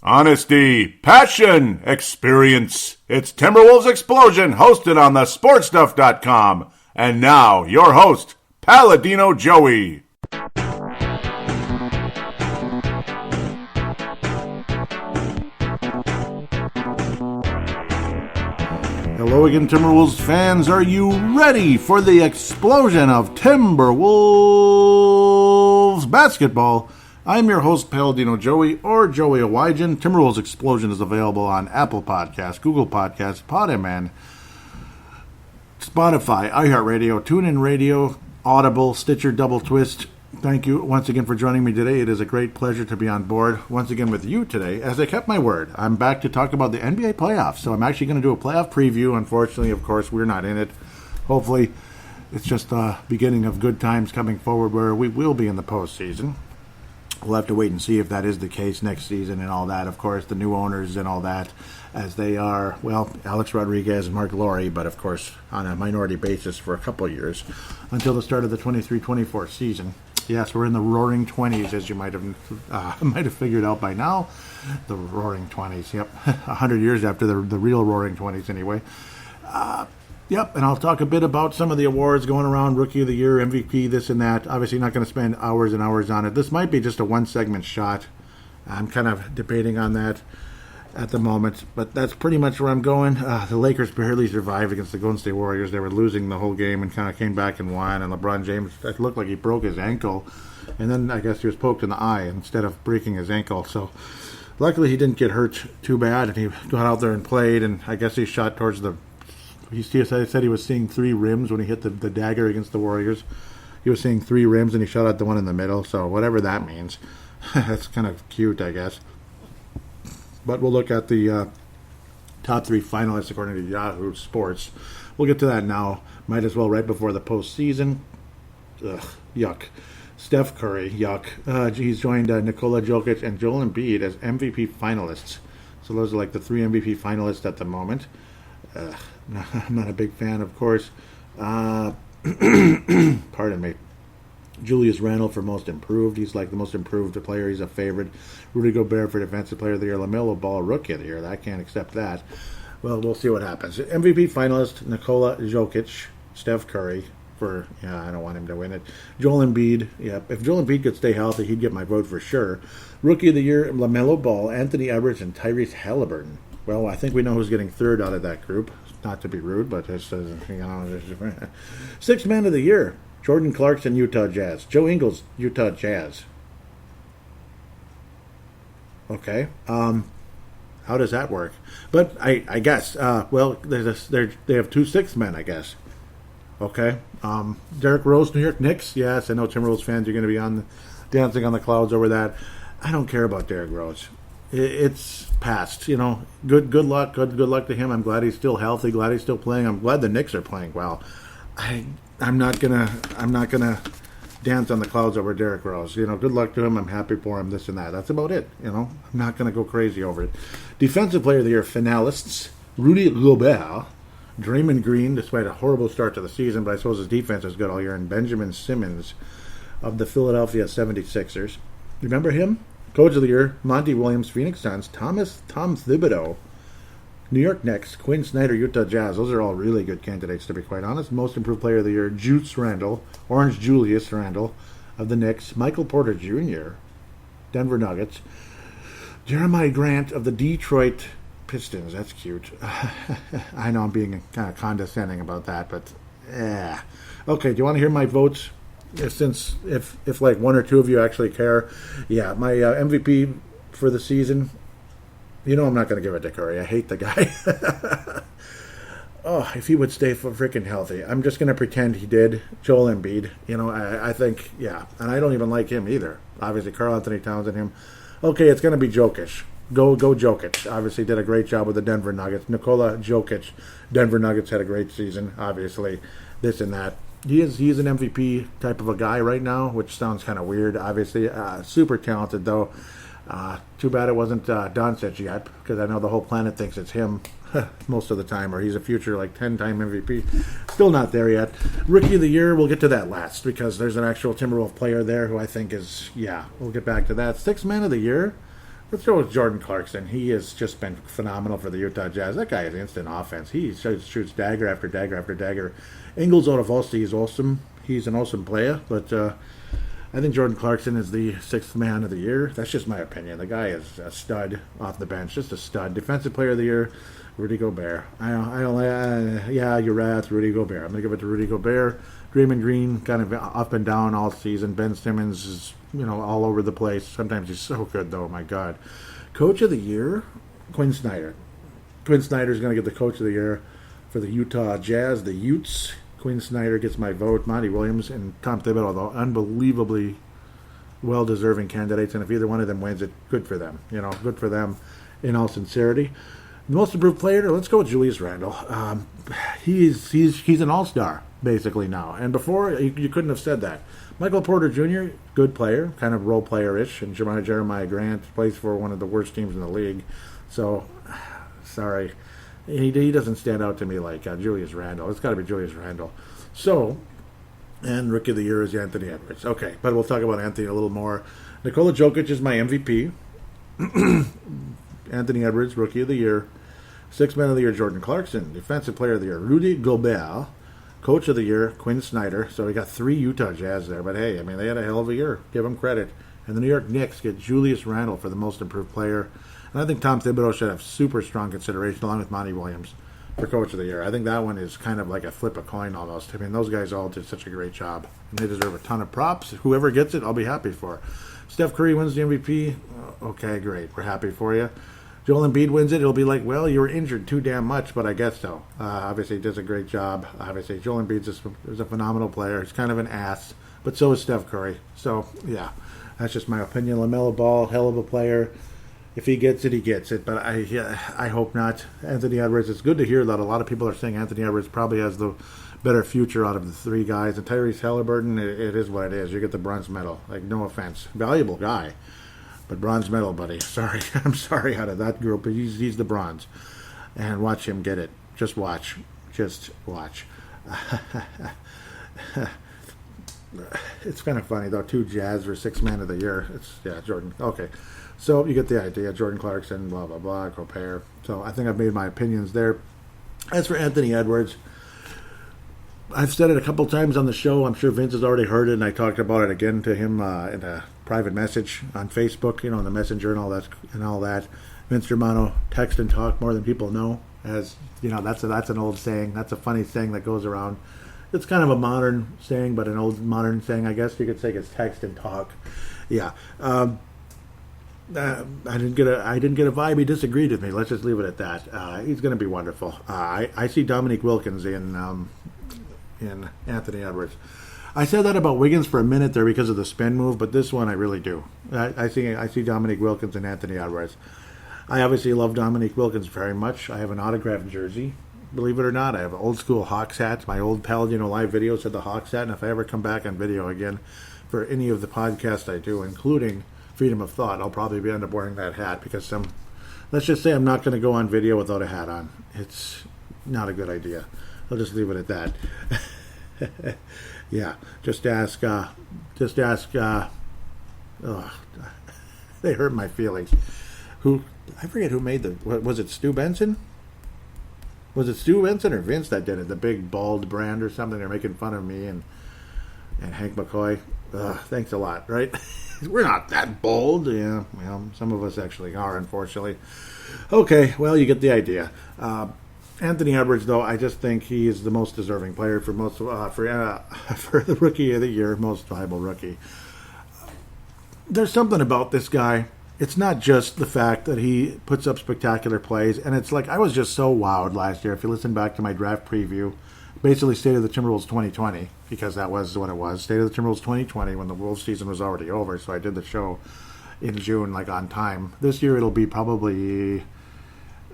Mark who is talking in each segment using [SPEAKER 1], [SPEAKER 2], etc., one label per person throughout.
[SPEAKER 1] Honesty, passion, experience. It's Timberwolves Explosion, hosted on the sportstuff.com. And now, your host, Paladino Joey. Hello again, Timberwolves fans. Are you ready for the explosion of Timberwolves basketball? I'm your host, Paladino Joey, or Joey Owygen. Timberwolves Explosion is available on Apple Podcasts, Google Podcasts, Podman, Spotify, iHeartRadio, TuneIn Radio, Audible, Stitcher, Double Twist. Thank you once again for joining me today. It is a great pleasure to be on board once again with you today. As I kept my word, I'm back to talk about the NBA playoffs. So I'm actually going to do a playoff preview. Unfortunately, of course, we're not in it. Hopefully, it's just the beginning of good times coming forward where we will be in the postseason. We'll have to wait and see if that is the case next season and all that. Of course, the new owners and all that, as they are, well, Alex Rodriguez and Mark Lowry, but of course on a minority basis for a couple of years until the start of the 23-24 season. Yes, we're in the roaring 20s, as you might have figured out by now. The roaring 20s, yep. 100 years after the real roaring 20s anyway. Yep, and I'll talk a bit about some of the awards going around, Rookie of the Year, MVP, this and that. Obviously not going to spend hours and hours on it. This might be just a one-segment shot. I'm kind of debating on that at the moment, but that's pretty much where I'm going. The Lakers barely survived against the Golden State Warriors. They were losing the whole game and kind of came back and won, and LeBron James, it looked like he broke his ankle, and then I guess he was poked in the eye instead of breaking his ankle, so luckily he didn't get hurt too bad, and he got out there and played, and I guess he shot towards the... He said he was seeing three rims when he hit the dagger against the Warriors. He was seeing three rims, and he shot at the one in the middle, so whatever that means. That's kind of cute, I guess. But we'll look at the top three finalists according to Yahoo Sports. We'll get to that now. Might as well right before the postseason. Ugh, yuck. Steph Curry, yuck. He's joined Nikola Jokic and Joel Embiid as MVP finalists. So those are like the three MVP finalists at the moment. I'm not a big fan, of course. Pardon me. Julius Randle for most improved. He's like the most improved player. He's a favorite. Rudy Gobert for defensive player of the year. LaMelo Ball rookie of the year. I can't accept that. Well, we'll see what happens. MVP finalist Nikola Jokic, Steph Curry for, I don't want him to win it. Joel Embiid. Yeah, if Joel Embiid could stay healthy, he'd get my vote for sure. Rookie of the year, LaMelo Ball, Anthony Edwards, and Tyrese Halliburton. Well, I think we know who's getting third out of that group. Not to be rude, but this Sixth man of the year, Jordan Clarkson, Utah Jazz. Joe Ingles, Utah Jazz. Okay. How does that work? But I guess, they have two sixth men, I guess. Okay. Derrick Rose, New York Knicks. Yes, I know Timberwolves fans are going to be dancing on the clouds over that. I don't care about Derrick Rose. It's past, Good luck. Good luck to him. I'm glad he's still healthy. Glad he's still playing. I'm glad the Knicks are playing well. I'm not gonna dance on the clouds over Derrick Rose. Good luck to him. I'm happy for him. This and that. That's about it. I'm not gonna go crazy over it. Defensive Player of the Year finalists: Rudy Gobert, Draymond Green, despite a horrible start to the season, but I suppose his defense is good all year, and Benjamin Simmons of the Philadelphia 76ers. Remember him? Coach of the Year, Monty Williams, Phoenix Suns, Tom Thibodeau, New York Knicks, Quinn Snyder, Utah Jazz. Those are all really good candidates, to be quite honest. Most Improved Player of the Year, Juice Randle, Orange Julius Randle of the Knicks, Michael Porter Jr., Denver Nuggets, Jeremiah Grant of the Detroit Pistons. That's cute. I know I'm being kind of condescending about that, but Okay, do you want to hear my votes? If like one or two of you actually care, yeah, my MVP for the season, I'm not going to give it to Curry. I hate the guy. If he would stay freaking healthy. I'm just going to pretend he did. Joel Embiid, I think, yeah, and I don't even like him either. Obviously, Karl Anthony Towns and him. Okay, it's going to be Jokic. Go Jokic. Obviously did a great job with the Denver Nuggets. Nikola Jokic, Denver Nuggets had a great season, obviously, this and that. He's an MVP type of a guy right now, which sounds kind of weird, obviously. Super talented, though. Too bad it wasn't Doncic yet, because I know the whole planet thinks it's him most of the time, or he's a future 10-time MVP. Still not there yet. Rookie of the Year, we'll get to that last, because there's an actual Timberwolves player there who I think is, we'll get back to that. Sixth Man of the Year, Let's go with Jordan Clarkson. He has just been phenomenal for the Utah Jazz. That guy is instant offense. He shoots dagger after dagger after dagger. Ingles Odovosti is awesome. He's an awesome player, but I think Jordan Clarkson is the sixth man of the year. That's just my opinion. The guy is a stud off the bench, just a stud. Defensive player of the year, Rudy Gobert. Yeah, you're right, it's Rudy Gobert. I'm going to give it to Rudy Gobert. Draymond Green, kind of up and down all season. Ben Simmons is, all over the place. Sometimes he's so good, though, my God. Coach of the year, Quinn Snyder. Quinn Snyder is going to get the coach of the year for the Utah Jazz, the Utes. Quinn Snyder gets my vote. Monty Williams and Tom Thibodeau, though, unbelievably well-deserving candidates. And if either one of them wins it, good for them. Good for them in all sincerity. Most improved player, let's go with Julius Randle. He's an all-star, basically, now. And before, you couldn't have said that. Michael Porter Jr., good player, kind of role player-ish. And Jeremiah Grant plays for one of the worst teams in the league. So, sorry. He doesn't stand out to me like Julius Randle. It's got to be Julius Randle. So, and Rookie of the Year is Anthony Edwards. Okay, but we'll talk about Anthony a little more. Nikola Jokic is my MVP. Anthony Edwards, Rookie of the Year. Sixth Man of the Year, Jordan Clarkson. Defensive Player of the Year, Rudy Gobert. Coach of the Year, Quinn Snyder. So we got 3 Utah Jazz there. But hey, they had a hell of a year. Give them credit. And the New York Knicks get Julius Randle for the Most Improved Player. And I think Tom Thibodeau should have super strong consideration, along with Monty Williams, for Coach of the Year. I think that one is kind of like a flip a coin almost. Those guys all did such a great job. And they deserve a ton of props. Whoever gets it, I'll be happy for. Steph Curry wins the MVP. Okay, great. We're happy for you. Joel Embiid wins it. It'll be like, well, you were injured too damn much, but I guess so. Obviously, he does a great job. Obviously, Joel Embiid is a phenomenal player. He's kind of an ass, but so is Steph Curry. So, yeah, that's just my opinion. LaMelo Ball, hell of a player. If he gets it, he gets it, but I hope not. Anthony Edwards, it's good to hear that a lot of people are saying Anthony Edwards probably has the better future out of the 3 guys. And Tyrese Halliburton, it is what it is. You get the bronze medal. Like, no offense. Valuable guy, but bronze medal, buddy. Sorry. I'm sorry out of that group, but he's the bronze. And watch him get it. Just watch. Just watch. It's kind of funny, though. 2 Jazz for 6th Man of the Year. Jordan. Okay. So you get the idea. Jordan Clarkson, blah, blah, blah, Gobert. So I think I've made my opinions there. As for Anthony Edwards, I've said it a couple times on the show. I'm sure Vince has already heard it, and I talked about it again to him in a private message on Facebook, in the Messenger and all that. Vince Germano, text and talk more than people know. As that's an old saying. That's a funny saying that goes around. It's kind of a modern saying, but an old modern saying, I guess you could say. It's text and talk. Yeah. I didn't get a vibe. He disagreed with me. Let's just leave it at that. He's going to be wonderful. I see Dominique Wilkins in Anthony Edwards. I said that about Wiggins for a minute there because of the spin move, but this one I really do. I see Dominique Wilkins and Anthony Edwards. I obviously love Dominique Wilkins very much. I have an autographed jersey. Believe it or not, I have an old school Hawks hat. My old Paladinolive videos had the Hawks hat, and if I ever come back on video again for any of the podcasts I do, including Freedom of Thought, I'll probably end up wearing that hat because let's just say I'm not going to go on video without a hat on. It's not a good idea. I'll just leave it at that. Yeah, just ask, they hurt my feelings. I forget who made was it Stu Benson? Was it Stu Benson or Vince that did it? The big bald brand or something. They're making fun of me and Hank McCoy. Thanks a lot, right? We're not that bold. Yeah, well, some of us actually are, unfortunately. Okay, well, you get the idea. Anthony Edwards, though, I just think he is the most deserving player for the Rookie of the Year, most valuable rookie. There's something about this guy. It's not just the fact that he puts up spectacular plays, and it's like I was just so wowed last year. If you listen back to my draft preview, basically State of the Timberwolves 2020, because that was what it was. State of the Timberwolves 2020 when the Wolves season was already over, so I did the show in June, like on time. This year it'll be probably,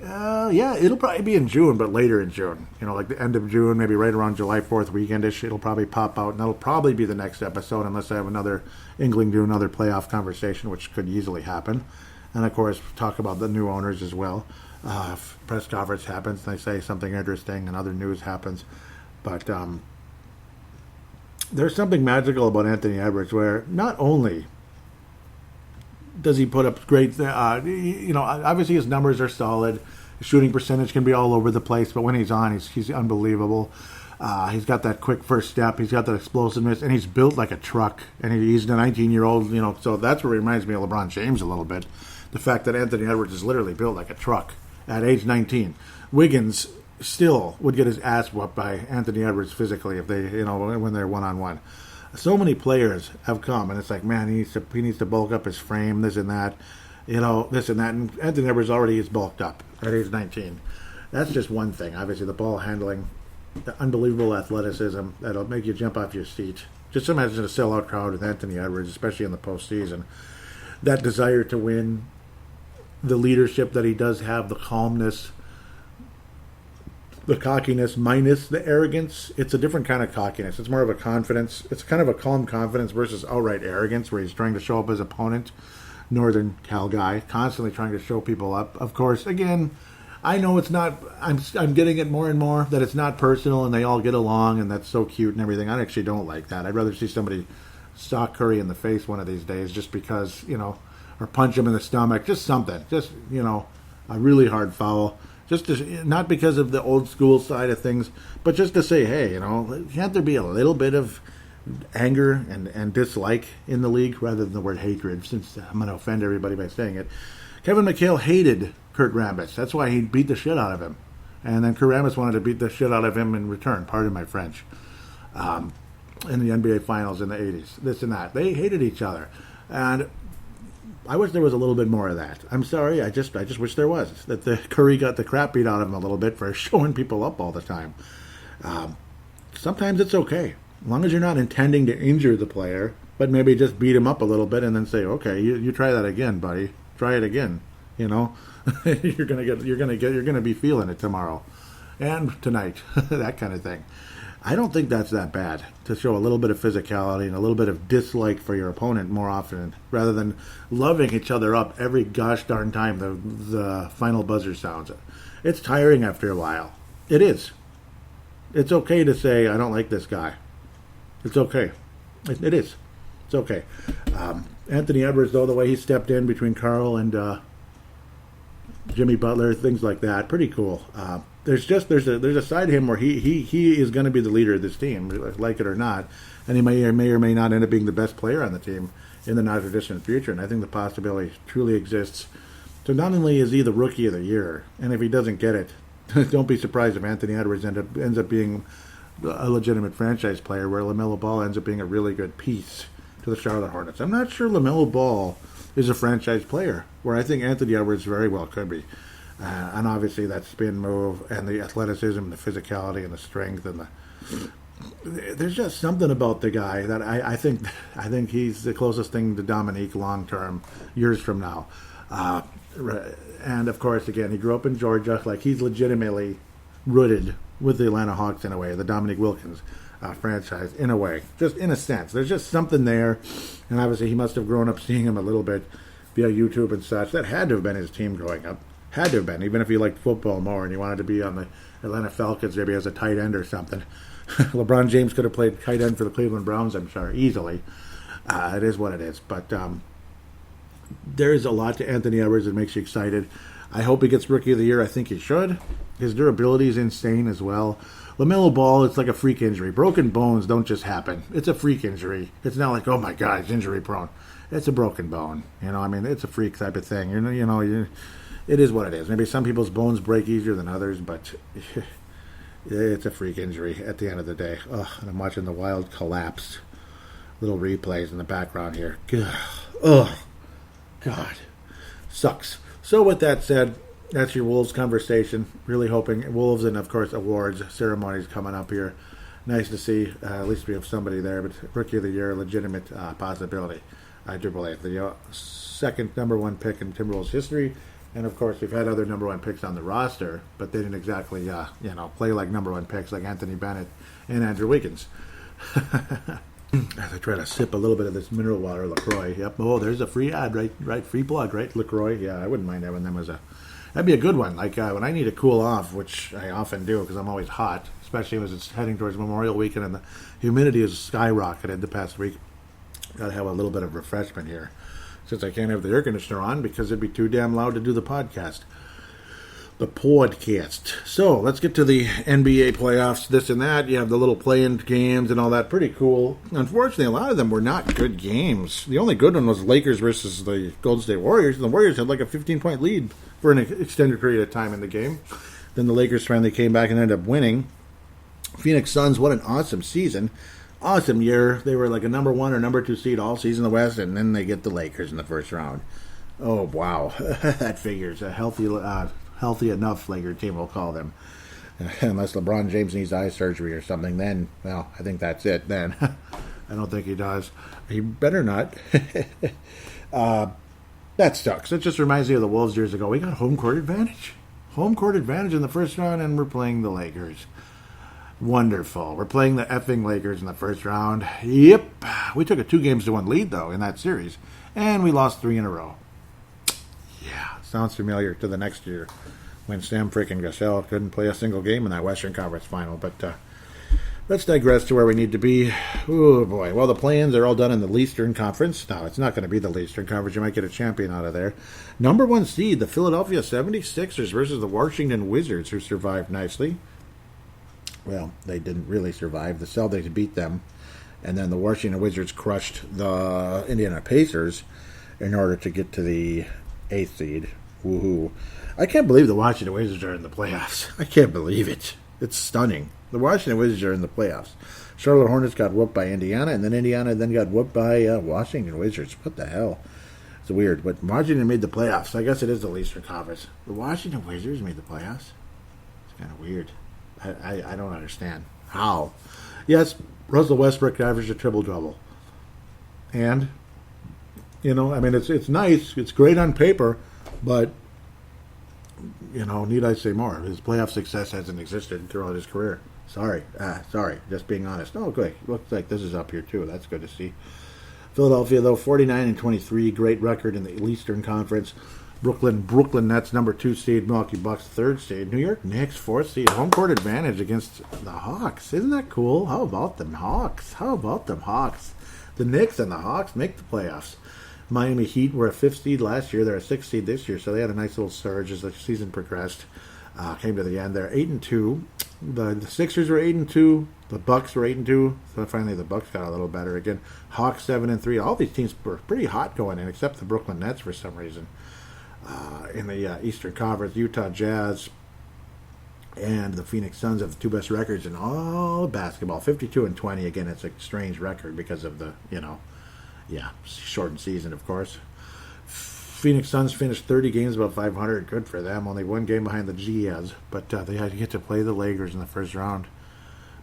[SPEAKER 1] it'll probably be in June, but later in June. Like the end of June, maybe right around July 4th weekendish, it'll probably pop out, and that'll probably be the next episode, unless I have another inkling to another playoff conversation, which could easily happen. And of course, talk about the new owners as well. Press conference happens, and they say something interesting, and other news happens. But there's something magical about Anthony Edwards, where not only does he put up great? Obviously his numbers are solid. His shooting percentage can be all over the place, but when he's on, he's unbelievable. He's got that quick first step. He's got that explosiveness, and he's built like a truck. And he's a 19-year-old, so that's what reminds me of LeBron James a little bit. The fact that Anthony Edwards is literally built like a truck at age 19. Wiggins still would get his ass whooped by Anthony Edwards physically if they, when they're one-on-one. So many players have come, and it's like, man, he needs to bulk up his frame, this and that, this and that. And Anthony Edwards already is bulked up at age 19. That's just one thing. Obviously, the ball handling, the unbelievable athleticism that'll make you jump off your seat. Just imagine a sellout crowd with Anthony Edwards, especially in the postseason. That desire to win, the leadership that he does have, the calmness, the cockiness minus the arrogance. It's a different kind of cockiness. It's more of a confidence. It's kind of a calm confidence versus outright arrogance where he's trying to show up his opponent. Northern Cal guy, constantly trying to show people up. Of course, again, I know it's not, I'm getting it more and more, that it's not personal and they all get along and that's so cute and everything. I actually don't like that. I'd rather see somebody sock Curry in the face one of these days just because, or punch him in the stomach, just something. Just, a really hard foul. Just to, not because of the old school side of things, but just to say, hey, can't there be a little bit of anger and dislike in the league rather than the word hatred, since I'm going to offend everybody by saying it. Kevin McHale hated Kurt Rambis. That's why he beat the shit out of him. And then Kurt Rambis wanted to beat the shit out of him in return, pardon my French, in the NBA Finals in the 80s, this and that. They hated each other. And I wish there was a little bit more of that. I'm sorry, I just wish there was. That the Curry got the crap beat out of him a little bit for showing people up all the time. Sometimes it's okay. As long as you're not intending to injure the player, but maybe just beat him up a little bit and then say, okay, you try that again, buddy. Try it again. You're gonna be feeling it tomorrow and tonight, that kind of thing. I don't think that's that bad to show a little bit of physicality and a little bit of dislike for your opponent more often, rather than loving each other up every gosh darn time the final buzzer sounds. It's tiring after a while. It is. It's okay to say, I don't like this guy. It's okay. It is. It's okay. Anthony Edwards, though, the way he stepped in between Carl and Jimmy Butler, things like that, pretty cool. There's a side of him where he is going to be the leader of this team, like it or not, and he may or may not end up being the best player on the team in the not too distant future. And I think the possibility truly exists. So not only is he the rookie of the year, and if he doesn't get it, don't be surprised if Anthony Edwards ends up being a legitimate franchise player, where LaMelo Ball ends up being a really good piece to the Charlotte Hornets. I'm not sure LaMelo Ball is a franchise player, where I think Anthony Edwards very well could be. And obviously that spin move and the athleticism and the physicality and the strength and there's just something about the guy that I think he's the closest thing to Dominique long term, years from now. And of course, again, he grew up in Georgia. Like, he's legitimately rooted with the Atlanta Hawks in a way, the Dominique Wilkins franchise in a way, just in a sense. There's just something there, and obviously he must have grown up seeing him a little bit via YouTube and such. That had to have been his team growing up. Had to have been, even if he liked football more and he wanted to be on the Atlanta Falcons, maybe as a tight end or something. LeBron James could have played tight end for the Cleveland Browns, I'm sure, easily. It is what it is. But there is a lot to Anthony Edwards that makes you excited. I hope he gets Rookie of the Year. I think he should. His durability is insane as well. LaMelo Ball, it's like a freak injury. Broken bones don't just happen. It's a freak injury. It's not like, oh my God, he's injury prone. It's a broken bone. It's a freak type of thing. It is what it is. Maybe some people's bones break easier than others, but it's a freak injury at the end of the day. And I'm watching the Wild collapse. Little replays in the background here. God. Sucks. So with that said, that's your Wolves conversation. Really hoping Wolves and, of course, awards ceremonies coming up here. Nice to see. At least we have somebody there. But Rookie of the Year, legitimate possibility. I do believe. The second number one pick in Timberwolves history. And, of course, we've had other number one picks on the roster, but they didn't exactly, play like number one picks like Anthony Bennett and Andrew Wiggins. As I try to sip a little bit of this mineral water, LaCroix. Yep. Oh, there's a free ad, right? Free plug, right? LaCroix. Yeah, I wouldn't mind having them that'd be a good one. Like when I need to cool off, which I often do because I'm always hot, especially as it's heading towards Memorial Weekend and the humidity has skyrocketed the past week. Got to have a little bit of refreshment here. since I can't have the air conditioner on because it'd be too damn loud to do the podcast. The podcast. So let's get to the NBA playoffs, this and that. You have the little play-in games and all that. Pretty cool. Unfortunately, a lot of them were not good games. The only good one was Lakers versus the Golden State Warriors. And the Warriors had like a 15-point lead for an extended period of time in the game. Then the Lakers finally came back and ended up winning. Phoenix Suns, what an awesome season. Awesome year. They were like a number 1 or number 2 seed all season in the West, and then they get the Lakers in the first round. Oh, wow. That figures. A healthy enough Laker team, we'll call them. Unless LeBron James needs eye surgery or something, then, well, I think that's it then. I don't think he does. He better not. That sucks. It just reminds me of the Wolves years ago. We got home court advantage. Home court advantage in the first round, and we're playing the Lakers. Wonderful. We're playing the effing Lakers in the first round. Yep. We took a 2-1 lead, though, in that series, and we lost 3 in a row. Yeah, sounds familiar to the next year when Sam freaking Gasol couldn't play a single game in that Western Conference final. But let's digress to where we need to be. Oh, boy. Well, the play-ins are all done in the Eastern Conference. No, it's not going to be the Eastern Conference. You might get a champion out of there. Number 1 seed, the Philadelphia 76ers versus the Washington Wizards, who survived nicely. Well, they didn't really survive. The Celtics beat them, and then the Washington Wizards crushed the Indiana Pacers in order to get to the 8th seed. Woohoo. I can't believe the Washington Wizards are in the playoffs. I can't believe it. It's stunning. The Washington Wizards are in the playoffs. Charlotte Hornets got whooped by Indiana, and then Indiana got whooped by Washington Wizards. What the hell? It's weird, but Washington made the playoffs. I guess it is the Eastern Conference. The Washington Wizards made the playoffs? It's kind of weird. I don't understand. How? Yes, Russell Westbrook averaged a triple-double. And, you know, I mean, it's nice. It's great on paper. But, you know, need I say more? His playoff success hasn't existed throughout his career. Sorry. Just being honest. Oh, good. Looks like this is up here, too. That's good to see. Philadelphia, though, 49-23. Great record in the Eastern Conference. Brooklyn Nets, number 2 seed. Milwaukee Bucks, 3rd seed. New York Knicks, 4th seed. Home court advantage against the Hawks. Isn't that cool? How about them Hawks? The Knicks and the Hawks make the playoffs. Miami Heat were a 5th seed last year. They're a 6th seed this year, so they had a nice little surge as the season progressed. Came to the end. They're 8-2. The Sixers were 8-2. The Bucks were 8-2. So finally, the Bucks got a little better again. Hawks 7-3. All these teams were pretty hot going in, except the Brooklyn Nets for some reason. In the Eastern Conference, Utah Jazz and the Phoenix Suns have the 2 best records in all of basketball. 52-20. Again, it's a strange record because of the shortened season, of course. Phoenix Suns finished 30 games above 500. Good for them. Only 1 game behind the Jazz, but they had to get to play the Lakers in the first round.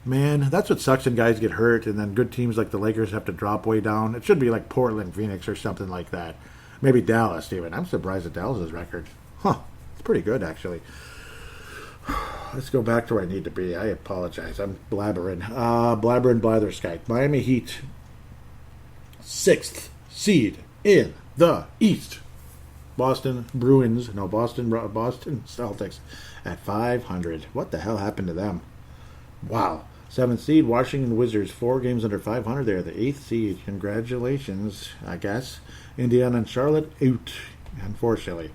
[SPEAKER 1] Man, that's what sucks when guys get hurt, and then good teams like the Lakers have to drop way down. It should be like Portland, Phoenix, or something like that. Maybe Dallas, even. I'm surprised at Dallas' record. It's pretty good, actually. Let's go back to where I need to be. I apologize. I'm blabbering. Blatherskite. Miami Heat, 6th seed in the East. Boston Celtics at 500. What the hell happened to them? Wow. 7th seed, Washington Wizards, 4 games under 500. They're the 8th seed. Congratulations, I guess. Indiana and Charlotte, out, unfortunately.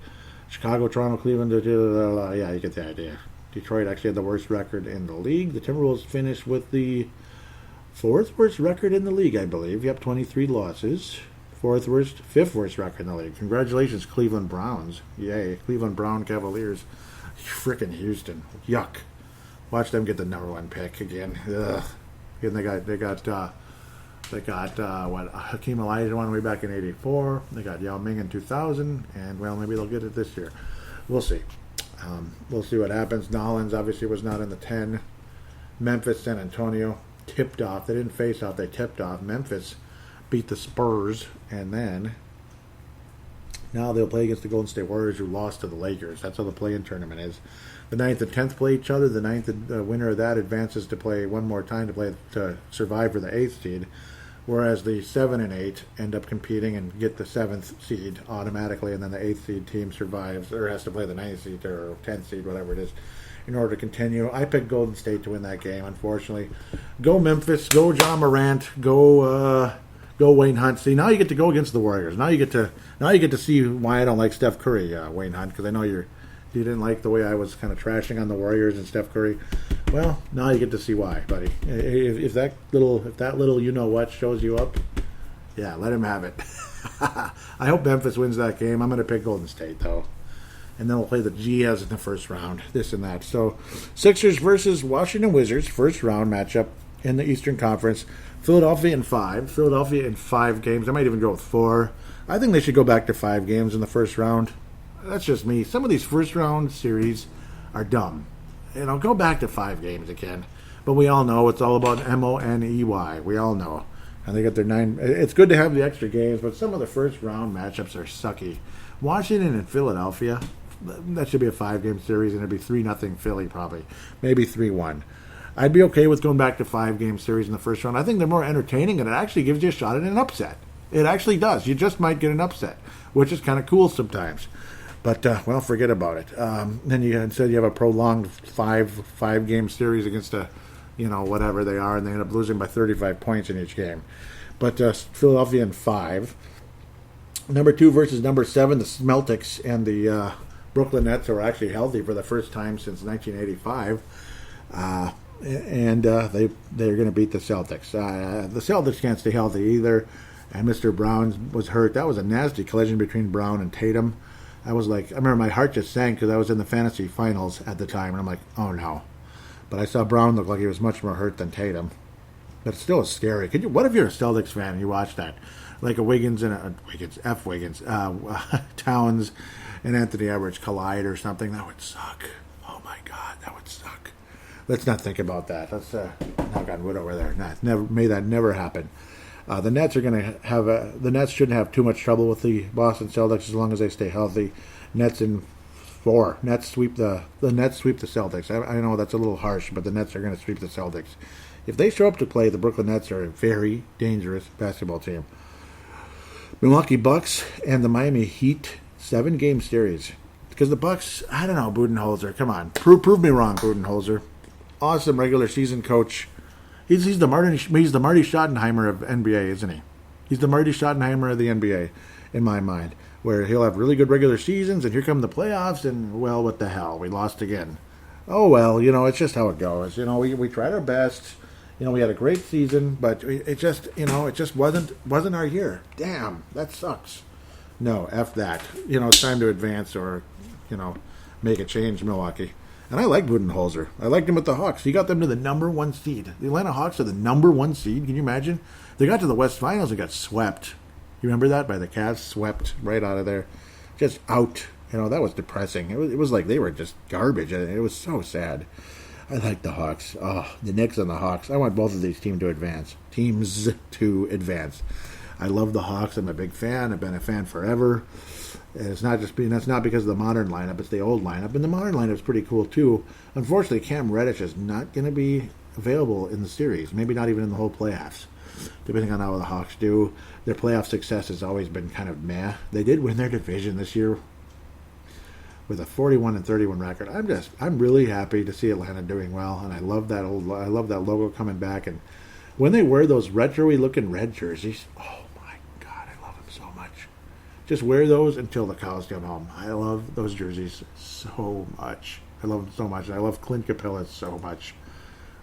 [SPEAKER 1] Chicago, Toronto, Cleveland, yeah, you get the idea. Detroit actually had the worst record in the league. The Timberwolves finished with the 4th worst record in the league, I believe. Yep, 23 losses. 5th worst record in the league. Congratulations, Cleveland Browns. Yay, Cleveland Brown Cavaliers. Frickin' Houston. Yuck. Watch them get the number 1 pick again. Ugh. And they got Hakeem Olajuwon way back in '84. They got Yao Ming in 2000, and well, maybe they'll get it this year. We'll see. We'll see what happens. Nolans obviously was not in the 10. Memphis, San Antonio tipped off. They didn't face off. They tipped off. Memphis beat the Spurs, and then now they'll play against the Golden State Warriors, who lost to the Lakers. That's how the play-in tournament is. The 9th and 10th play each other. The 9th winner of that advances to play one more time to survive for the 8th seed, whereas the 7 and 8 end up competing and get the 7th seed automatically, and then the 8th seed team survives or has to play the 9th seed or 10th seed, whatever it is, in order to continue. I picked Golden State to win that game, unfortunately. Go Memphis. Go John Morant. Go Go Wayne Hunt. See, now you get to go against the Warriors. Now you get to see why I don't like Steph Curry, Wayne Hunt, because I know you didn't like the way I was kind of trashing on the Warriors and Steph Curry. Well, now you get to see why, buddy. If that little you know what shows you up, yeah, let him have it. I hope Memphis wins that game. I'm going to pick Golden State though, and then we'll play the Jazz in the first round. This and that. So, Sixers versus Washington Wizards, first round matchup in the Eastern Conference. Philadelphia in 5. Philadelphia in 5 games. I might even go with 4. I think they should go back to 5 games in the first round. That's just me. Some of these first round series are dumb. Go back to 5 games again. But we all know it's all about Money. We all know. And they got their 9. It's good to have the extra games, but some of the first round matchups are sucky. Washington and Philadelphia, that should be a 5-game series, and it'd be 3-0 Philly probably. Maybe 3-1. I'd be okay with going back to 5-game series in the first round. I think they're more entertaining, and it actually gives you a shot at an upset. It actually does. You just might get an upset, which is kind of cool sometimes. But, forget about it. Then instead you have a prolonged five-game series against whatever they are, and they end up losing by 35 points in each game. But Philadelphia in 5. Number 2 versus number 7, the Celtics and the Brooklyn Nets are actually healthy for the first time since 1985. They're going to beat the Celtics. The Celtics can't stay healthy either, and Mr. Brown was hurt. That was a nasty collision between Brown and Tatum. I remember my heart just sank because I was in the fantasy finals at the time, and I'm like, oh no. But I saw Brown look like he was much more hurt than Tatum. But it still is scary. What if you're a Celtics fan and you watch that? Like a Wiggins and Towns and Anthony Edwards collide or something? That would suck. Oh my God, that would suck. Let's not think about that. Let's knock on wood over there. May that never happen. The Nets are going to have the Nets shouldn't have too much trouble with the Boston Celtics as long as they stay healthy. Nets in 4. Nets sweep the Celtics. I know that's a little harsh, but the Nets are going to sweep the Celtics. If they show up to play, the Brooklyn Nets are a very dangerous basketball team. Milwaukee Bucks and the Miami Heat, 7-game series. Because the Bucks, I don't know, Budenholzer, come on, prove me wrong, Budenholzer. Awesome regular season coach. He's the Marty Schottenheimer of NBA, isn't he? He's the Marty Schottenheimer of the NBA, in my mind, where he'll have really good regular seasons, and here come the playoffs, and, well, what the hell, we lost again. Oh, well, it's just how it goes. We tried our best. We had a great season, but it just wasn't our year. Damn, that sucks. No, F that. It's time to advance or, make a change, Milwaukee. And I like Budenholzer. I liked him with the Hawks. He got them to the number 1 seed. The Atlanta Hawks are the number 1 seed. Can you imagine? They got to the West Finals and got swept. You remember that? By the Cavs, swept right out of there. Just out. That was depressing. It was like they were just garbage. It was so sad. I like the Hawks. Oh, the Knicks and the Hawks. I want both of these teams to advance. I love the Hawks. I'm a big fan. I've been a fan forever. That's not because of the modern lineup. It's the old lineup. And the modern lineup is pretty cool, too. Unfortunately, Cam Reddish is not going to be available in the series. Maybe not even in the whole playoffs, depending on how the Hawks do. Their playoff success has always been kind of meh. They did win their division this year with a 41-31 record. I'm really happy to see Atlanta doing well, and I love that logo coming back. And when they wear those retro-y looking red jerseys, oh my God, I love them so much. Just wear those until the cows come home. I love those jerseys so much. I love them so much. And I love Clint Capella so much.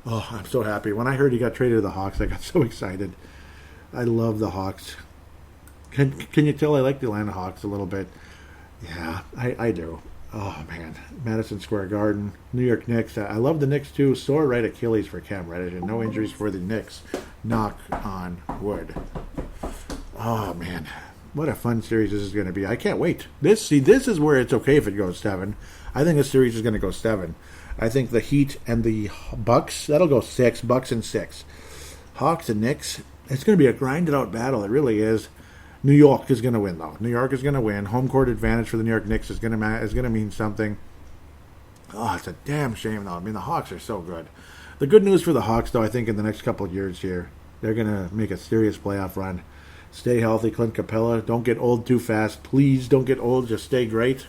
[SPEAKER 1] Oh, I'm so happy. When I heard he got traded to the Hawks, I got so excited. I love the Hawks. Can you tell I like the Atlanta Hawks a little bit? Yeah, I do. Oh, man. Madison Square Garden. New York Knicks. I love the Knicks, too. Sore right Achilles for Cam Reddish, and no injuries for the Knicks. Knock on wood. Oh, man. What a fun series this is going to be. I can't wait. This is where it's okay if it goes 7. I think this series is going to go 7. I think the Heat and the Bucks, that'll go 6. Bucks and 6. Hawks and Knicks, it's going to be a grinded-out battle. It really is. New York is going to win, though. New York is going to win. Home court advantage for the New York Knicks is going to mean something. Oh, it's a damn shame, though. I mean, the Hawks are so good. The good news for the Hawks, though, I think in the next couple of years here, they're going to make a serious playoff run. Stay healthy, Clint Capella. Don't get old too fast. Please don't get old. Just stay great.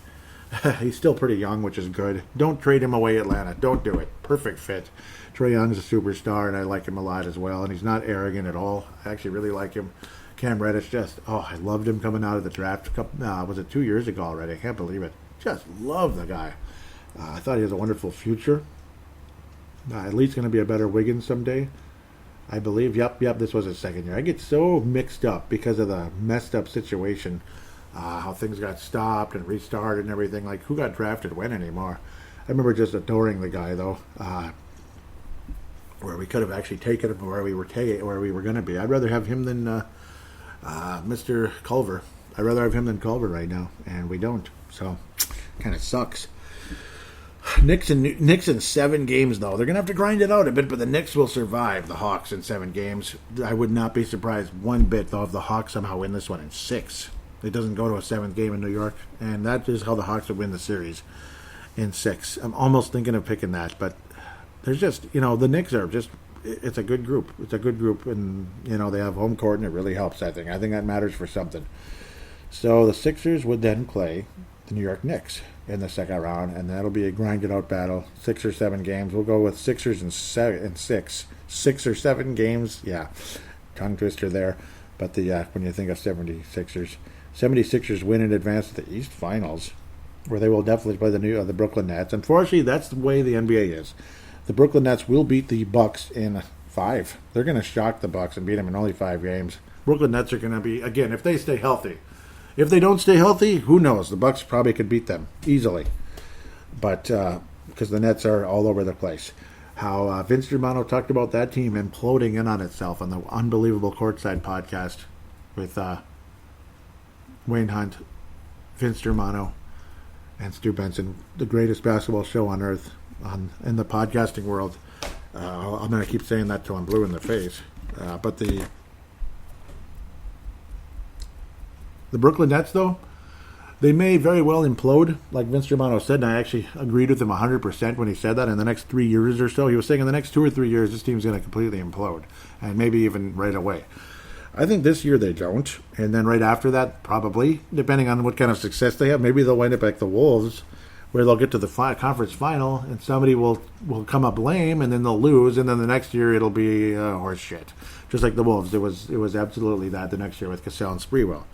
[SPEAKER 1] He's still pretty young, which is good. Don't trade him away, Atlanta. Don't do it. Perfect fit. Trae Young's a superstar, and I like him a lot as well. And he's not arrogant at all. I actually really like him. Cam Reddish, I loved him coming out of the draft. Was it 2 years ago already? I can't believe it. Just love the guy. I thought he has a wonderful future. At least going to be a better Wiggins someday, I believe. Yep, this was his second year. I get so mixed up because of the messed up situation, how things got stopped and restarted and everything. Like, who got drafted when anymore? I remember just adoring the guy, though, where we could have actually taken him where we were going to be. I'd rather have him than Mr. Culver. I'd rather have him than Culver right now, and we don't. So, kind of sucks. Knicks in 7 games, though. They're going to have to grind it out a bit, but the Knicks will survive the Hawks in 7 games. I would not be surprised one bit, though, if the Hawks somehow win this one in 6. It doesn't go to a 7th game in New York, and that is how the Hawks would win the series in 6. I'm almost thinking of picking that, but there's just, the Knicks are just, it's a good group. It's a good group, and, they have home court, and it really helps, I think. I think that matters for something. So the Sixers would then play the New York Knicks in the second round, and that'll be a grinded out battle. 6 or 7 games. We'll go with Sixers in 6. 6 or 7 games. Yeah, tongue twister there. But when you think of 76ers win in advance to the East Finals, where they will definitely play the Brooklyn Nets. Unfortunately, that's the way the NBA is. The Brooklyn Nets will beat the Bucks in 5. They're going to shock the Bucks and beat them in only 5 games. Brooklyn Nets are going to be, again, if they stay healthy. If they don't stay healthy, who knows? The Bucks probably could beat them easily. But because the Nets are all over the place. How Vince Germano talked about that team imploding in on itself on the Unbelievable Courtside podcast with Wayne Hunt, Vince Germano, and Stu Benson, the greatest basketball show on earth in the podcasting world. I'm going to keep saying that till I'm blue in the face. But the Brooklyn Nets, though, they may very well implode, like Vince Germano said, and I actually agreed with him 100% when he said that. In the next 3 years or so, he was saying in the next 2 or 3 years, this team's going to completely implode, and maybe even right away. I think this year they don't, and then right after that, probably, depending on what kind of success they have, maybe they'll wind up like the Wolves, where they'll get to the conference final, and somebody will come up lame, and then they'll lose, and then the next year it'll be horse shit. Just like the Wolves, it was absolutely that the next year with Cassell and Sprewell.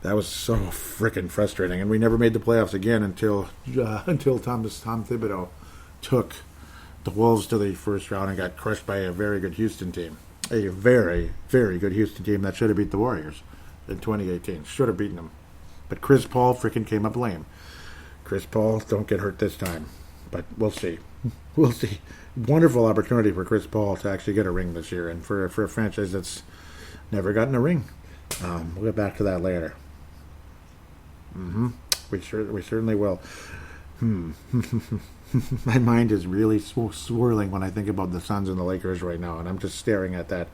[SPEAKER 1] That was so freaking frustrating, and we never made the playoffs again until Tom Thibodeau took the Wolves to the first round and got crushed by a very good Houston team. A very, very good Houston team that should have beat the Warriors in 2018. Should have beaten them. But Chris Paul freaking came up lame. Chris Paul, don't get hurt this time. But we'll see. We'll see. Wonderful opportunity for Chris Paul to actually get a ring this year, and for a franchise that's never gotten a ring. We'll get back to that later. We certainly will. My mind is really swirling when I think about the Suns and the Lakers right now, and I'm just staring at that.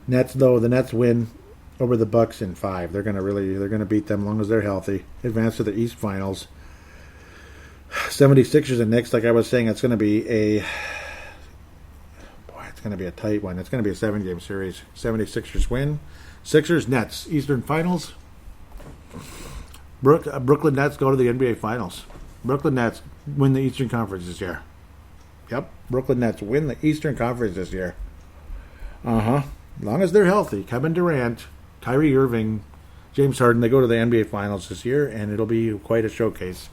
[SPEAKER 1] Nets, though, the Nets win over the Bucks in 5. They're gonna beat them as long as they're healthy. Advance to the East Finals. 76ers and Knicks, like I was saying, it's gonna be a tight one. It's gonna be a 7-game series. 76ers win. Sixers, Nets, Eastern Finals. Brooklyn Nets go to the NBA Finals. Brooklyn Nets win the Eastern Conference this year. Yep, Brooklyn Nets win the Eastern Conference this year. As long as they're healthy. Kevin Durant, Kyrie Irving, James Harden, they go to the NBA Finals this year, and it'll be quite a showcase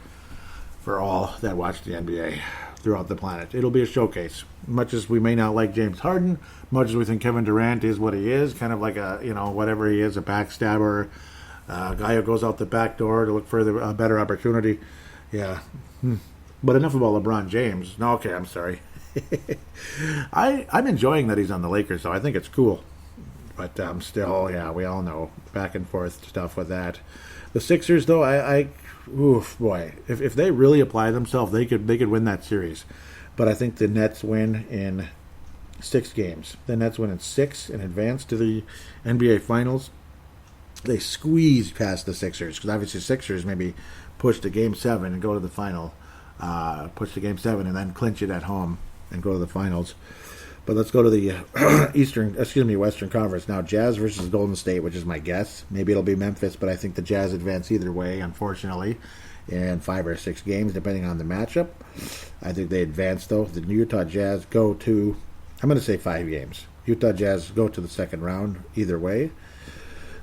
[SPEAKER 1] for all that watch the NBA throughout the planet. It'll be a showcase. Much as we may not like James Harden, much as we think Kevin Durant is what he is, kind of like whatever he is, a backstabber, a guy who goes out the back door to look for a better opportunity. Yeah. But enough about LeBron James. No, okay, I'm sorry. I'm enjoying that he's on the Lakers, though. I think it's cool. But still, yeah, we all know back and forth stuff with that. The Sixers, though, if they really apply themselves, they could win that series. But I think the Nets win in 6 games. The Nets win in 6 and advance to the NBA Finals. They squeeze past the Sixers, because obviously Sixers maybe push to Game 7 and go to the final. Push to Game 7 and then clinch it at home and go to the finals. But let's go to the Western Conference. Now, Jazz versus Golden State, which is my guess. Maybe it'll be Memphis, but I think the Jazz advance either way, unfortunately, in 5 or 6 games, depending on the matchup. I think they advance, though. The Utah Jazz go to, I'm going to say 5 games. Utah Jazz go to the second round either way.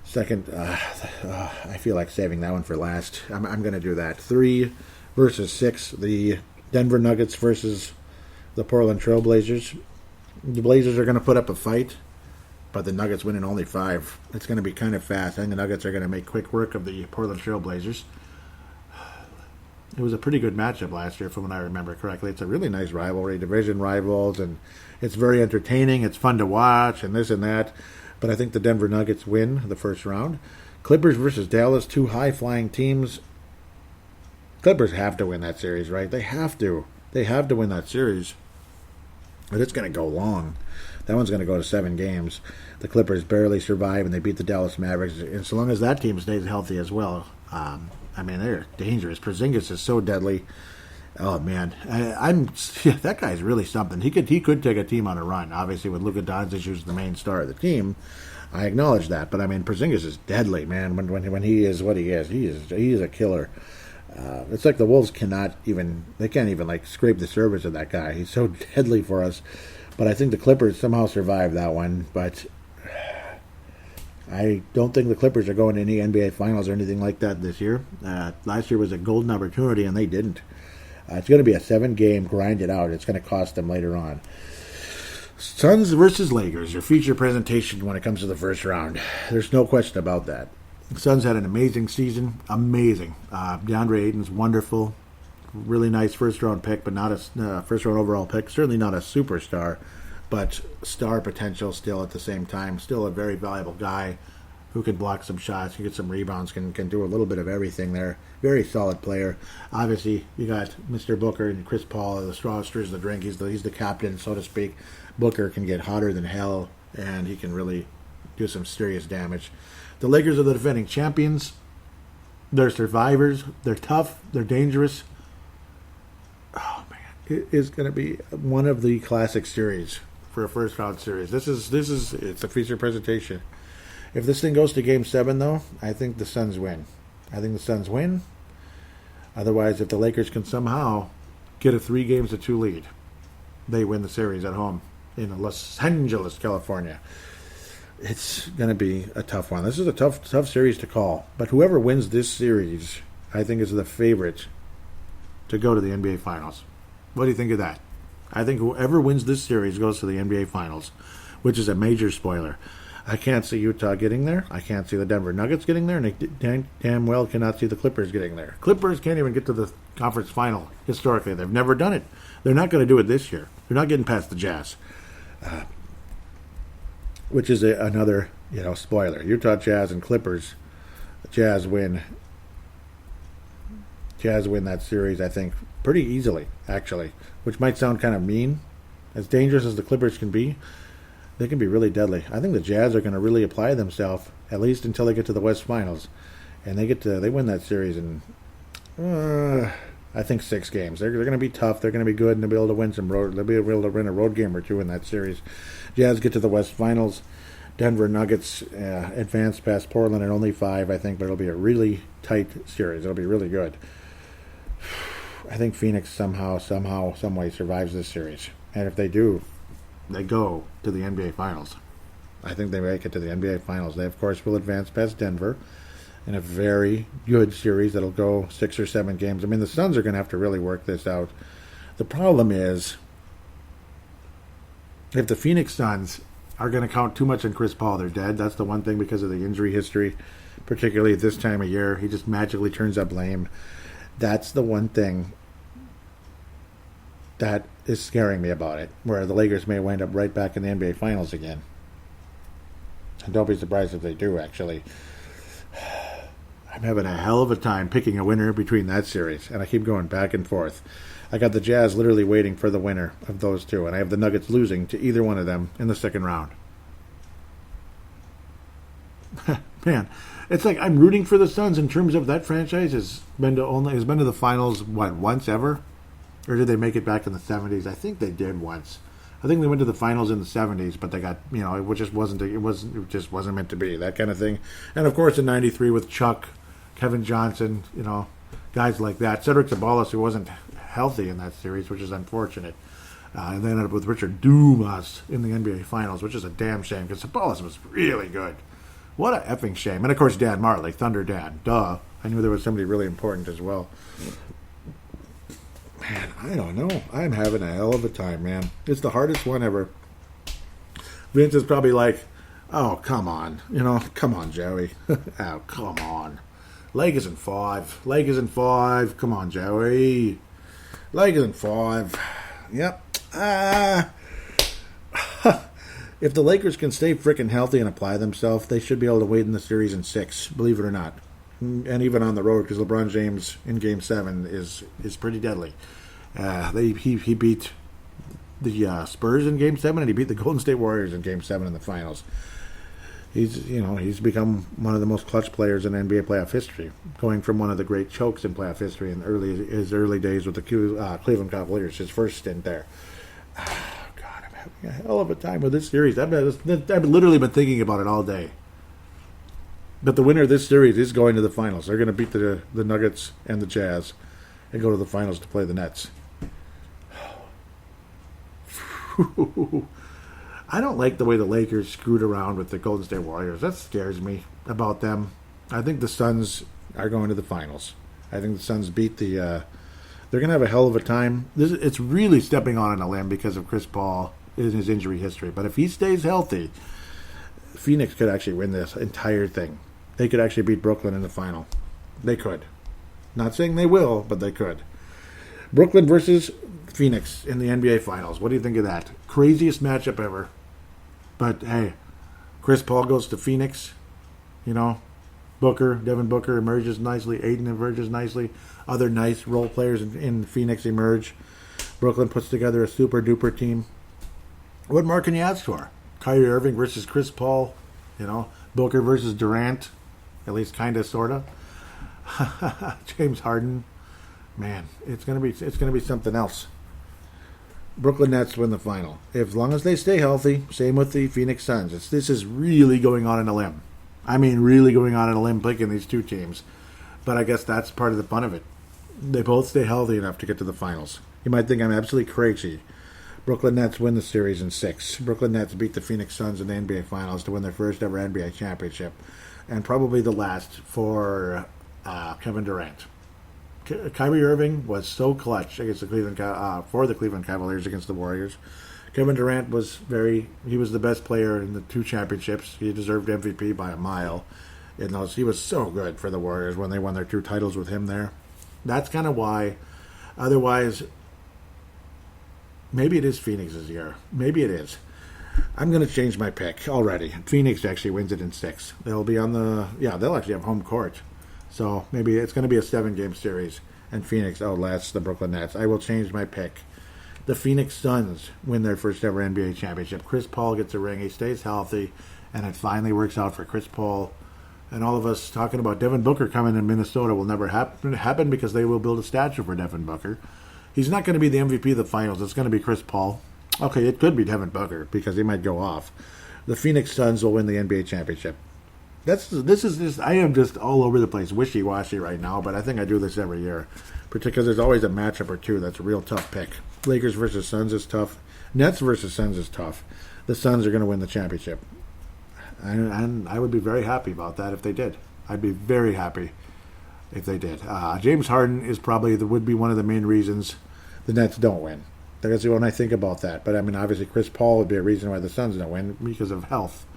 [SPEAKER 1] Second, I feel like saving that one for last. I'm going to do that. 3 versus 6. The Denver Nuggets versus the Portland Trail Blazers. The Blazers are going to put up a fight, but the Nuggets win in only 5. It's going to be kind of fast. I think the Nuggets are going to make quick work of the Portland Trail Blazers. It was a pretty good matchup last year, from what I remember correctly. It's a really nice rivalry, division rivals, and it's very entertaining. It's fun to watch, and this and that. But I think the Denver Nuggets win the first round. Clippers versus Dallas, 2 high-flying teams. Clippers have to win that series, right? They have to. They have to win that series. But it's going to go long. That one's going to go to 7 games. The Clippers barely survive, and they beat the Dallas Mavericks. And so long as that team stays healthy as well, they're dangerous. Porzingis is so deadly. Oh man, that guy's really something. He could take a team on a run. Obviously, with Luka Doncic, who's the main star of the team, I acknowledge that. But I mean, Porzingis is deadly, man. When he is what he is a killer. It's like the Wolves can't even like scrape the surface of that guy. He's so deadly for us. But I think the Clippers somehow survived that one. But I don't think the Clippers are going to any NBA Finals or anything like that this year. Last year was a golden opportunity, and they didn't. It's going to be a 7-game grind it out. It's going to cost them later on. Suns versus Lakers, your feature presentation when it comes to the first round. There's no question about that. The Suns had an amazing season. Amazing. DeAndre Ayton's wonderful. Really nice first-round pick, but not a first-round overall pick. Certainly not a superstar, but star potential still at the same time. Still a very valuable guy who can block some shots, can get some rebounds, can do a little bit of everything there. Very solid player. Obviously, you got Mr. Booker and Chris Paul, the straw stirs the drink. He's the captain, so to speak. Booker can get hotter than hell, and he can really do some serious damage. The Lakers are the defending champions. They're survivors. They're tough. They're dangerous. Oh, man. It is going to be one of the classic series for a first-round series. It's a feature presentation. If this thing goes to Game 7, though, I think the Suns win. Otherwise, if the Lakers can somehow get a 3-2 lead, they win the series at home in Los Angeles, California. It's going to be a tough one. This is a tough series to call. But whoever wins this series, I think, is the favorite to go to the NBA Finals. What do you think of that? I think whoever wins this series goes to the NBA Finals, which is a major spoiler. I can't see Utah getting there. I can't see the Denver Nuggets getting there. And I damn well cannot see the Clippers getting there. Clippers can't even get to the conference final historically. They've never done it. They're not going to do it this year. They're not getting past the Jazz. Which is another spoiler. Utah Jazz and Clippers. Jazz win that series, I think, pretty easily, actually. Which might sound kind of mean. As dangerous as the Clippers can be, they can be really deadly. I think the Jazz are going to really apply themselves, at least until they get to the West Finals. And they win that series in, I think, 6 games. They're going to be tough. They're going to be good, and they'll be able to win they'll be able to win a road game or 2 in that series. Jazz get to the West Finals. Denver Nuggets advance past Portland in only 5, I think, but it'll be a really tight series. It'll be really good. I think Phoenix somehow, some way survives this series. And if they do, they go to the NBA Finals. I think they make it to the NBA Finals. They, of course, will advance past Denver in a very good series that'll go 6 or 7 games. I mean, the Suns are going to have to really work this out. The problem is, if the Phoenix Suns are going to count too much on Chris Paul, they're dead. That's the one thing because of the injury history, particularly at this time of year. He just magically turns up lame. That's the one thing that is scaring me about it, where the Lakers may wind up right back in the NBA Finals again. And don't be surprised if they do, actually. I'm having a hell of a time picking a winner between that series, and I keep going back and forth. I got the Jazz literally waiting for the winner of those 2, and I have the Nuggets losing to either one of them in the second round. Man, it's like I'm rooting for the Suns in terms of that franchise has been to the finals, once ever? Or did they make it back in the 70s? I think they did once. I think they went to the finals in the 70s, but they got, it just wasn't meant to be, that kind of thing. And of course in 93 with Chuck, Kevin Johnson, guys like that. Cedric Sabalas, who wasn't healthy in that series, which is unfortunate. And they ended up with Richard Dumas in the NBA Finals, which is a damn shame because Sabonis was really good. What a effing shame. And, of course, Dan Marley, Thunder Dan. Duh. I knew there was somebody really important as well. Man, I don't know. I'm having a hell of a time, man. It's the hardest one ever. Vince is probably like, oh, come on. Come on, Joey. Oh, come on. Lakers in 5. Lakers in 5. Come on, Joey. Lakers in 5. Yep. If the Lakers can stay freaking healthy and apply themselves, they should be able to win the series in 6, believe it or not. And even on the road, because LeBron James in Game 7 is pretty deadly. He beat the Spurs in Game 7, and he beat the Golden State Warriors in Game 7 in the finals. He's become one of the most clutch players in NBA playoff history, going from one of the great chokes in playoff history in his early days with the Cleveland Cavaliers, his first stint there. Oh, God, I'm having a hell of a time with this series. I've literally been thinking about it all day. But the winner of this series is going to the finals. They're going to beat the Nuggets and the Jazz and go to the finals to play the Nets. I don't like the way the Lakers screwed around with the Golden State Warriors. That scares me about them. I think the Suns are going to the finals. I think the Suns beat the... they're going to have a hell of a time. It's really stepping on a limb because of Chris Paul in his injury history. But if he stays healthy, Phoenix could actually win this entire thing. They could actually beat Brooklyn in the final. They could. Not saying they will, but they could. Brooklyn versus Phoenix in the NBA Finals. What do you think of that? Craziest matchup ever. But, hey, Chris Paul goes to Phoenix. Devin Booker emerges nicely. Aiden emerges nicely. Other nice role players in Phoenix emerge. Brooklyn puts together a super-duper team. What more can you ask for? Kyrie Irving versus Chris Paul. Booker versus Durant. At least kind of, sort of. James Harden. Man, it's gonna be something else. Brooklyn Nets win the final. As long as they stay healthy, same with the Phoenix Suns. This is really going on in a limb. I mean, really going on in a limb picking these two teams. But I guess that's part of the fun of it. They both stay healthy enough to get to the finals. You might think I'm absolutely crazy. Brooklyn Nets win the series in 6. Brooklyn Nets beat the Phoenix Suns in the NBA Finals to win their first ever NBA championship. And probably the last for Kevin Durant. Kyrie Irving was so clutch against the Cleveland Cavaliers against the Warriors. Kevin Durant he was the best player in the 2 championships. He deserved MVP by a mile. He was so good for the Warriors when they won their 2 titles with him there. That's kind of why. Otherwise, maybe it is Phoenix's year. Maybe it is. I'm going to change my pick already. Phoenix actually wins it in 6. They'll be they'll actually have home court. So maybe it's going to be a 7-game series, and Phoenix outlasts the Brooklyn Nets. I will change my pick. The Phoenix Suns win their first ever NBA championship. Chris Paul gets a ring. He stays healthy, and it finally works out for Chris Paul. And all of us talking about Devin Booker coming in Minnesota will never happen because they will build a statue for Devin Booker. He's not going to be the MVP of the finals. It's going to be Chris Paul. Okay, it could be Devin Booker because he might go off. The Phoenix Suns will win the NBA championship. I am just all over the place, wishy-washy right now, but I think I do this every year. Particularly because there's always a matchup or two that's a real tough pick. Lakers versus Suns is tough. Nets versus Suns is tough. The Suns are going to win the championship. And I would be very happy about that if they did. I'd be very happy if they did. James Harden would be one of the main reasons the Nets don't win. That's when I think about that. But, I mean, obviously Chris Paul would be a reason why the Suns don't win because of health.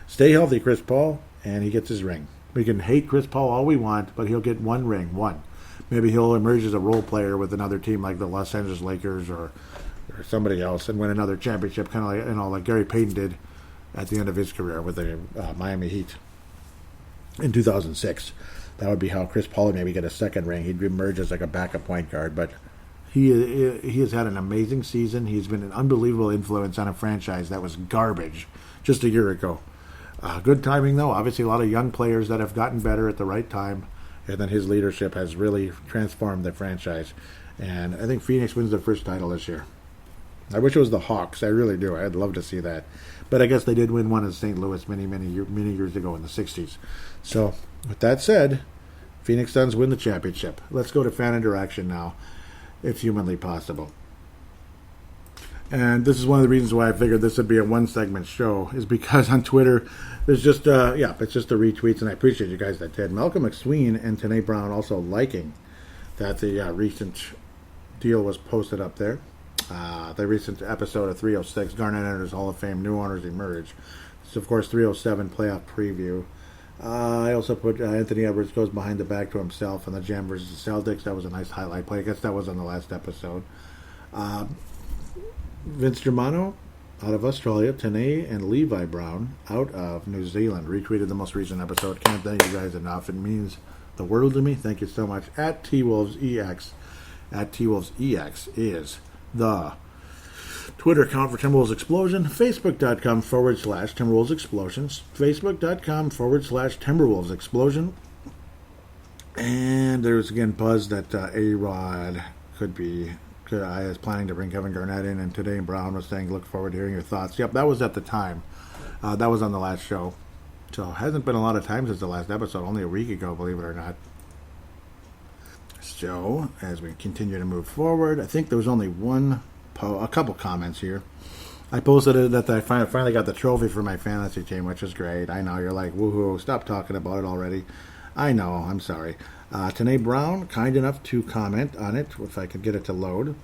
[SPEAKER 1] Stay healthy, Chris Paul, and he gets his ring. We can hate Chris Paul all we want, but he'll get one ring, one. Maybe he'll emerge as a role player with another team like the Los Angeles Lakers or somebody else and win another championship, kind of like Gary Payton did at the end of his career with the Miami Heat in 2006. That would be how Chris Paul would maybe get a second ring. He'd emerge as like a backup point guard, but he has had an amazing season. He's been an unbelievable influence on a franchise that was garbage just a year ago. Good timing, though. Obviously, a lot of young players that have gotten better at the right time, and then his leadership has really transformed the franchise. And I think Phoenix wins their first title this year. I wish it was the Hawks. I really do. I'd love to see that. But I guess they did win one in St. Louis many years ago in the 60s. So, with that said, Phoenix Suns win the championship. Let's go to fan interaction now, if humanly possible. And this is one of the reasons why I figured this would be a one-segment show, is because on Twitter, there's just, it's just the retweets, and I appreciate you guys that did. Malcolm McSween and Tanae Brown also liking that the recent deal was posted up there. The recent episode of 306, Garnett enters Hall of Fame, new owners emerge. It's, of course, 307 playoff preview. I also put Anthony Edwards goes behind the back to himself on the Jam versus the Celtics. That was a nice highlight play. I guess that was on the last episode. Vince Germano out of Australia, Tanae and Levi Brown out of New Zealand retweeted the most recent episode. Can't thank you guys enough. It means the world to me. Thank you so much. At TWolvesEX, at TWolvesEX is the Twitter account for Timberwolves Explosion, Facebook.com/Timberwolves Explosions, Facebook.com/Timberwolves Explosion. And there's again buzz that A-Rod I was planning to bring Kevin Garnett in, and today Brown was saying, look forward to hearing your thoughts. Yep, that was at the time. That was on the last show. So it hasn't been a lot of time since the last episode, only a week ago, believe it or not. So, as we continue to move forward, I think there was only a couple comments here. I posted it that I finally got the trophy for my fantasy team, which is great. I know, you're like, woohoo, stop talking about it already. I know, I'm sorry. Tanae Brown, kind enough to comment on it, if I could get it to load.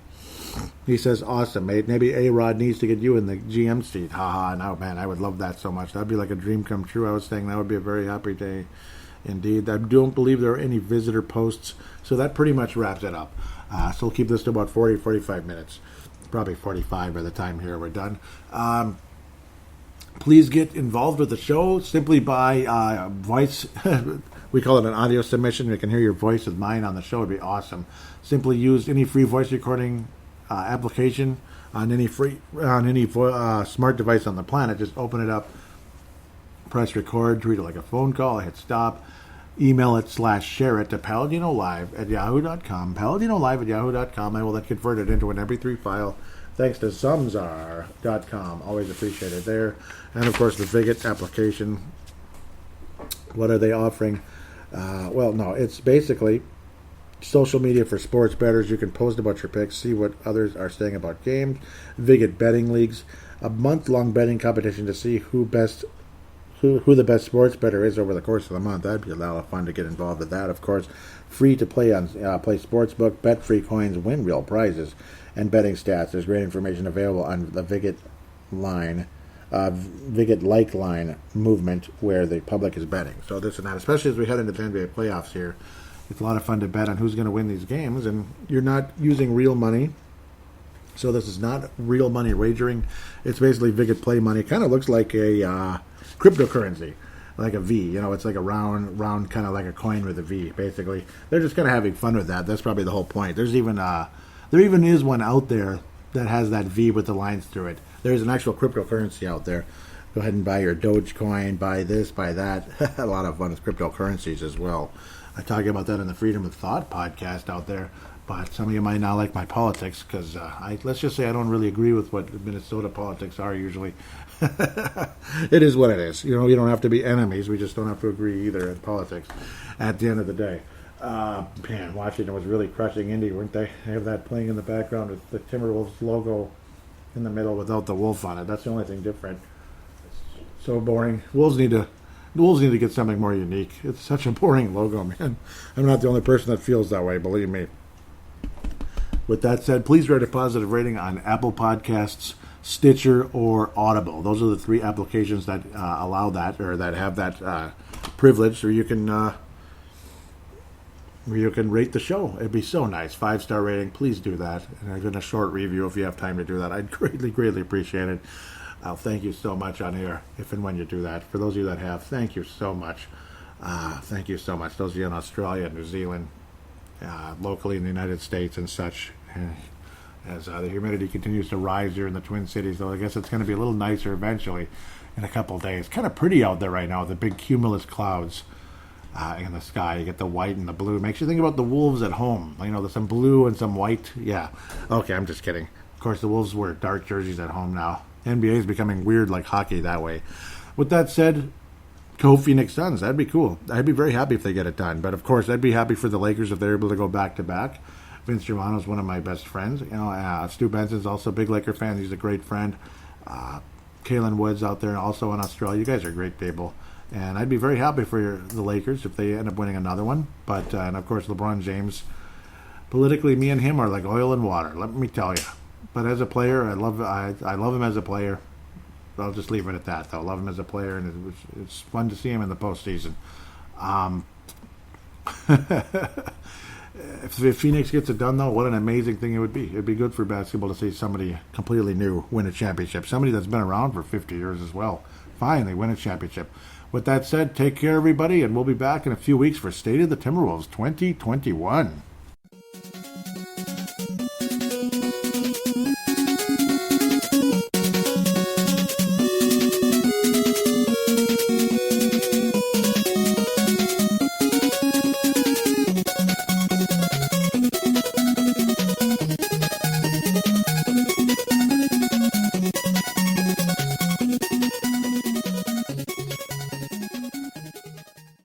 [SPEAKER 1] He says, awesome, mate. Maybe A-Rod needs to get you in the GM seat. Haha, no, man, I would love that so much. That'd be like a dream come true. I was saying that would be a very happy day indeed. I don't believe there are any visitor posts, so that pretty much wraps it up. So we'll keep this to about 45 minutes. Probably 45 by the time here we're done. Please get involved with the show simply by voice. We call it an audio submission. We can hear your voice with mine on the show. It'd be awesome. Simply use any free voice recording application on any smart device on the planet. Just open it up, press record, treat it like a phone call, hit stop, email it /share it to Paladinolive@yahoo.com. Paladinolive@yahoo.com. I will then convert it into an MP3 file. Thanks to Zumzar.com. Always appreciate it there. And of course the Vig It application. What are they offering? It's basically social media for sports bettors. You can post about your picks, see what others are saying about games. Vig It betting leagues, a month-long betting competition to see who the best sports bettor is over the course of the month. That'd be a lot of fun to get involved with that. Of course, free to play on Play Sportsbook, bet free coins, win real prizes, and betting stats. There's great information available on the Vig It line. Vig It like line movement where the public is betting. So this and that, especially as we head into the NBA playoffs here, it's a lot of fun to bet on who's going to win these games, and you're not using real money. So this is not real money wagering. It's basically Vig It play money. It kind of looks like a cryptocurrency, like a V. You know, it's like a round, kind of like a coin with a V. Basically, they're just kind of having fun with that. That's probably the whole point. There even is one out there that has that V with the lines through it. There's an actual cryptocurrency out there. Go ahead and buy your Dogecoin, buy this, buy that. A lot of fun with cryptocurrencies as well. I talk about that in the Freedom of Thought podcast out there. But some of you might not like my politics because let's just say I don't really agree with what Minnesota politics are usually. It is what it is. You know, you don't have to be enemies. We just don't have to agree either in politics at the end of the day. Man, Washington was really crushing Indy, weren't they? They have that playing in the background with the Timberwolves logo in the middle without the wolf on it. That's the only thing different. It's so boring. The Wolves need to get something more unique. It's such a boring logo, man. I'm not the only person that feels that way, believe me. With that said, please write a positive rating on Apple Podcasts, Stitcher, or Audible. Those are the three applications that allow that, or that have that privilege, or you can rate the show. It'd be so nice. 5-star rating. Please do that. And even a short review if you have time to do that. I'd greatly appreciate it. I'll thank you so much on air if and when you do that. For those of you that have, thank you so much. Thank you so much. Those of you in Australia, New Zealand, locally in the United States and such. As the humidity continues to rise here in the Twin Cities, though I guess it's going to be a little nicer eventually in a couple of days. Kind of pretty out there right now, the big cumulus clouds in the sky. You get the white and the blue. Makes you think about the Wolves at home. You know, there's some blue and some white. Yeah. Okay, I'm just kidding. Of course, the Wolves wear dark jerseys at home now. NBA is becoming weird like hockey that way. With that said, go Phoenix Suns. That'd be cool. I'd be very happy if they get it done. But, of course, I'd be happy for the Lakers if they're able to go back-to-back. Vince Germano's one of my best friends. Stu Benson's also a big Laker fan. He's a great friend. Kalen Woods out there also in Australia. You guys are great people. And I'd be very happy for the Lakers if they end up winning another one. But, and of course, LeBron James, politically, me and him are like oil and water, let me tell you. But as a player, I love him as a player. I'll just leave it at that, though. I love him as a player, and it's fun to see him in the postseason. If Phoenix gets it done, though, what an amazing thing it would be. It'd be good for basketball to see somebody completely new win a championship. Somebody that's been around for 50 years as well. Finally win a championship. With that said, take care, everybody, and we'll be back in a few weeks for State of the Timberwolves 2021.